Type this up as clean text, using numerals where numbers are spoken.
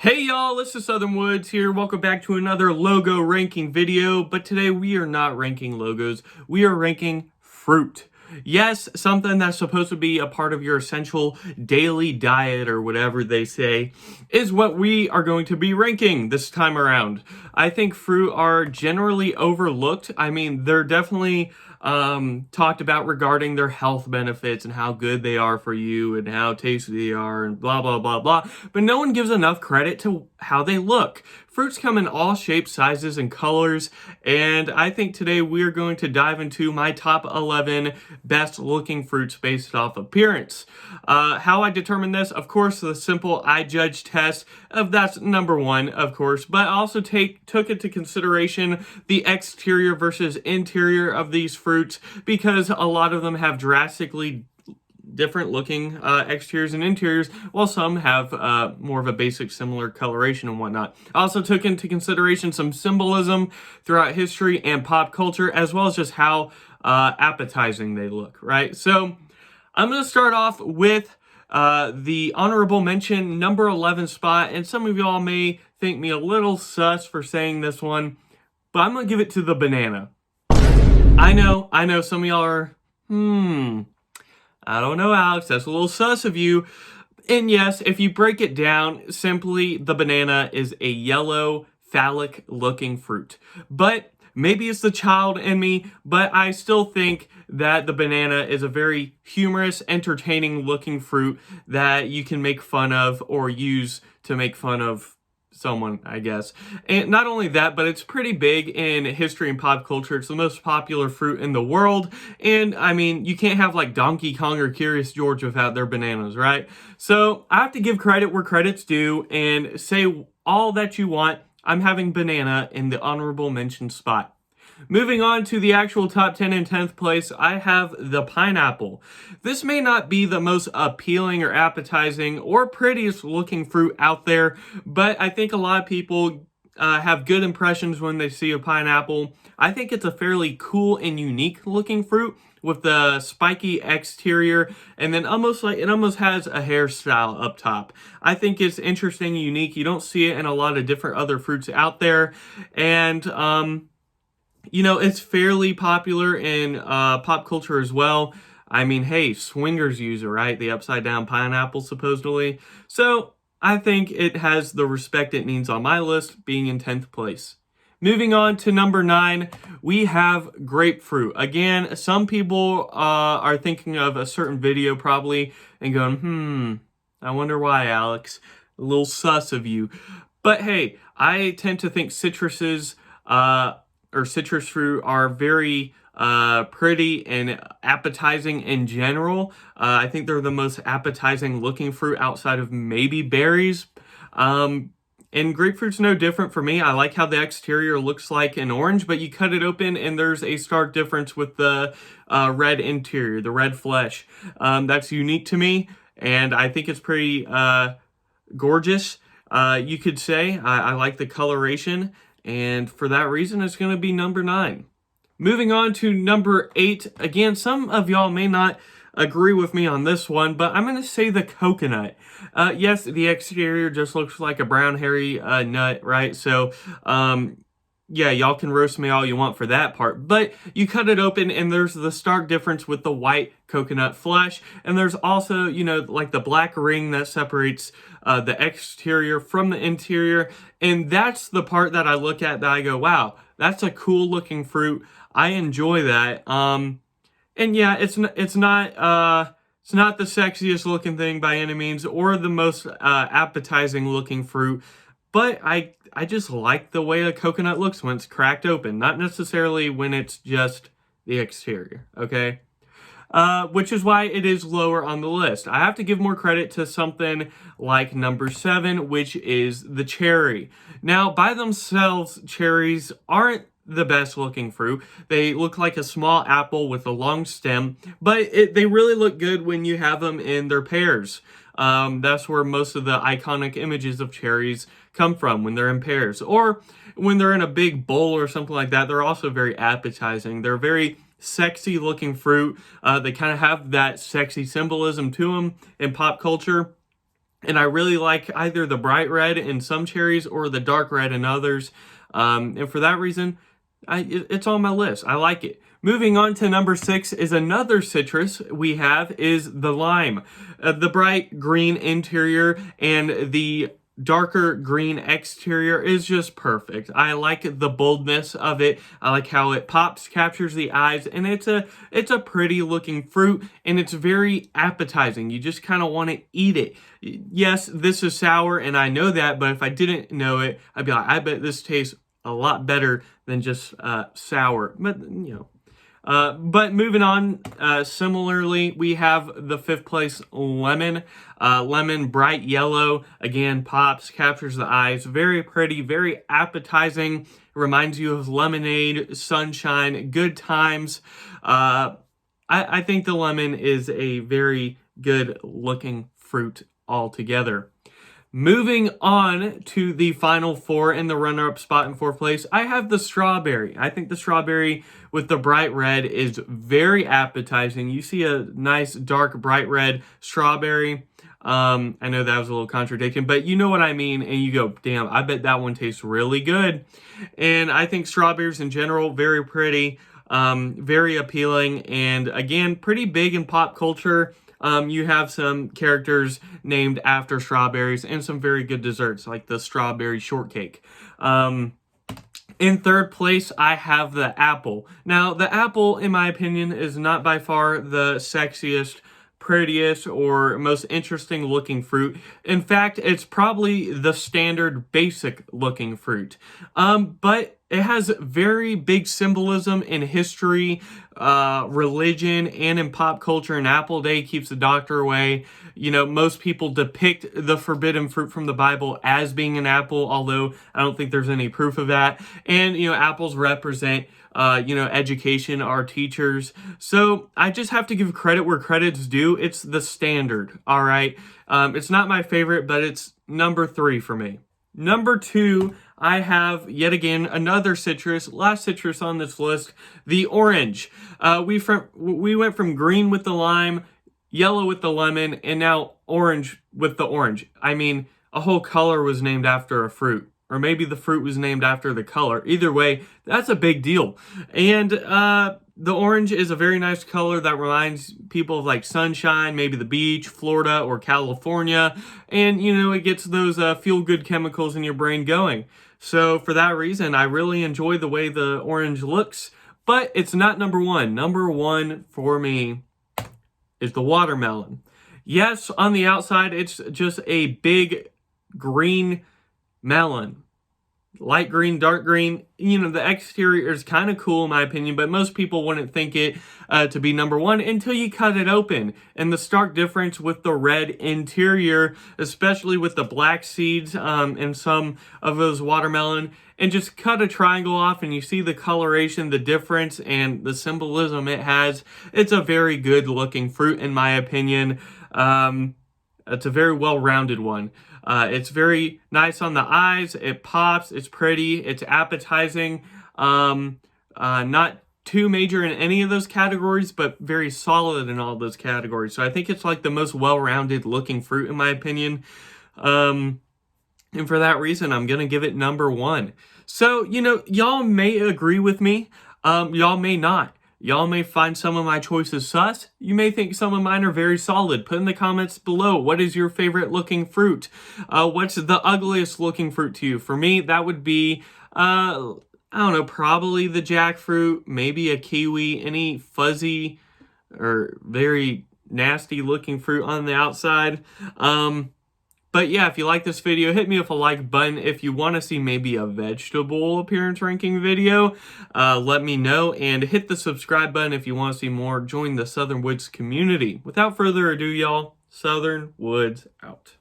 Hey y'all, this is Southern Woods here. Welcome back to another logo ranking video, but today we are not ranking logos. We are ranking fruit. Yes, something that's supposed to be a part of your essential daily diet or whatever they say is what we are going to be ranking this time around. I think fruit are generally overlooked. I mean, they're definitely talked about regarding their health benefits and how good they are for you and how tasty they are and blah, blah, blah, blah. But no one gives enough credit to how they look. Fruits come in all shapes, sizes, and colors, and I think today we are going to dive into my top 11 best looking fruits based off appearance. How I determine this, of course, the simple eye judge test that's number one, of course, but I also took into consideration the exterior versus interior of these fruits because a lot of them have drastically different looking exteriors and interiors, while some have more of a basic similar coloration and whatnot. I also took into consideration some symbolism throughout history and pop culture, as well as just how appetizing they look, right? So I'm going to start off with the honorable mention number 11 spot, and some of y'all may think me a little sus for saying this one, but I'm going to give it to the banana. I know some of y'all are, I don't know, Alex, that's a little sus of you. And yes, if you break it down, simply the banana is a yellow, phallic looking fruit. But maybe it's the child in me, but I still think that the banana is a very humorous, entertaining looking fruit that you can make fun of or use to make fun of someone, I guess. And not only that, but it's pretty big in history and pop culture. It's the most popular fruit in the world. And I mean, you can't have like Donkey Kong or Curious George without their bananas, right? So I have to give credit where credit's due and say all that you want. I'm having banana in the honorable mention spot. Moving on to the actual top 10 and 10th place, I have the pineapple. This may not be the most appealing or appetizing or prettiest looking fruit out there, but I think a lot of people have good impressions when they see a pineapple. I think it's a fairly cool and unique looking fruit with the spiky exterior, and then it almost has a hairstyle up top. I think it's interesting and unique. You don't see it in a lot of different other fruits out there, and it's fairly popular in pop culture as well. I mean, hey, swingers use it, right? The upside down pineapple, supposedly. So I think it has the respect it needs on my list, being in 10th place. Moving on to number 9, we have grapefruit. Again, some people are thinking of a certain video probably and going, I wonder why, Alex. A little sus of you. But hey, I tend to think citruses or citrus fruit are very pretty and appetizing in general. I think they're the most appetizing looking fruit outside of maybe berries. And grapefruit's no different for me. I like how the exterior looks like an orange, but you cut it open and there's a stark difference with the red interior, the red flesh. That's unique to me, and I think it's pretty gorgeous, you could say. I like the coloration, and for that reason, it's going to be number 9. Moving on to number 8. Again, some of y'all may not agree with me on this one, but I'm going to say the coconut. Yes, the exterior just looks like a brown hairy nut, right? So, yeah, y'all can roast me all you want for that part, but you cut it open and there's the stark difference with the white coconut flesh, and there's also, like the black ring that separates the exterior from the interior, and that's the part that I look at that I go, wow, that's a cool looking fruit. I enjoy that. And yeah, it's not the sexiest looking thing by any means or the most appetizing looking fruit, but I just like the way a coconut looks when it's cracked open, not necessarily when it's just the exterior, okay? Which is why it is lower on the list. I have to give more credit to something like number 7, which is the cherry. Now, by themselves, cherries aren't the best looking fruit. They look like a small apple with a long stem, but they really look good when you have them in their pairs. That's where most of the iconic images of cherries come from, when they're in pairs. Or when they're in a big bowl or something like that, they're also very appetizing. They're very sexy looking fruit. They kind of have that sexy symbolism to them in pop culture. And I really like either the bright red in some cherries or the dark red in others. And for that reason, it's on my list. I like it. Moving on to number 6 is another citrus we have is the lime. The bright green interior and the darker green exterior is just perfect. I like the boldness of it. I like how it pops, captures the eyes, and it's a pretty looking fruit, and it's very appetizing. You just kind of want to eat it. Yes, this is sour, and I know that, but if I didn't know it, I'd be like, I bet this tastes a lot better than just sour. But, you know. But moving on, similarly, we have the 5th place lemon. Lemon, bright yellow, again, pops, captures the eyes, very pretty, very appetizing, reminds you of lemonade, sunshine, good times. I think the lemon is a very good looking fruit altogether. Moving on to the final 4 in the runner-up spot in 4th place, I have the strawberry. I think the strawberry with the bright red is very appetizing. You see a nice dark bright red strawberry. I know that was a little contradiction, but you know what I mean, and you go, damn, I bet that one tastes really good. And I think strawberries in general, very pretty, very appealing, and again, pretty big in pop culture. You have some characters named after strawberries and some very good desserts like the strawberry shortcake. In 3rd place, I have the apple. Now, the apple, in my opinion, is not by far the sexiest, prettiest, or most interesting looking fruit. In fact, it's probably the standard basic looking fruit. But it has very big symbolism in history, religion, and in pop culture. An apple day keeps the doctor away. You know, most people depict the forbidden fruit from the Bible as being an apple, although I don't think there's any proof of that. And, you know, apples represent education, our teachers. So I just have to give credit where credit's due. It's the standard, all right? It's not my favorite, but it's number 3 for me. Number 2, I have, yet again, another citrus, last citrus on this list, the orange. We went from green with the lime, yellow with the lemon, and now orange with the orange. I mean, a whole color was named after a fruit. Or maybe the fruit was named after the color. Either way, that's a big deal. And the orange is a very nice color that reminds people of like sunshine, maybe the beach, Florida, or California. And, you know, it gets those feel-good chemicals in your brain going. So for that reason, I really enjoy the way the orange looks. But it's not number 1. Number 1 for me is the watermelon. Yes, on the outside, it's just a big green melon. Light green, dark green. You know, the exterior is kind of cool in my opinion, but most people wouldn't think it to be number 1 until you cut it open. And the stark difference with the red interior, especially with the black seeds in some of those watermelon, and just cut a triangle off and you see the coloration, the difference, and the symbolism it has. It's a very good looking fruit in my opinion. It's a very well-rounded one. It's very nice on the eyes. It pops. It's pretty. It's appetizing. Not too major in any of those categories, but very solid in all those categories. So I think it's like the most well-rounded looking fruit in my opinion. And for that reason, I'm going to give it number 1. So, you know, y'all may agree with me. Y'all may not. Y'all may find some of my choices sus. You may think some of mine are very solid. Put in the comments below, what is your favorite looking fruit? What's the ugliest looking fruit to you? For me, that would be, I don't know, probably the jackfruit, maybe a kiwi, any fuzzy or very nasty looking fruit on the outside. But yeah, if you like this video, hit me with a like button. If you want to see maybe a vegetable appearance ranking video, let me know. And hit the subscribe button if you want to see more. Join the Southern Woods community. Without further ado, y'all, Southern Woods out.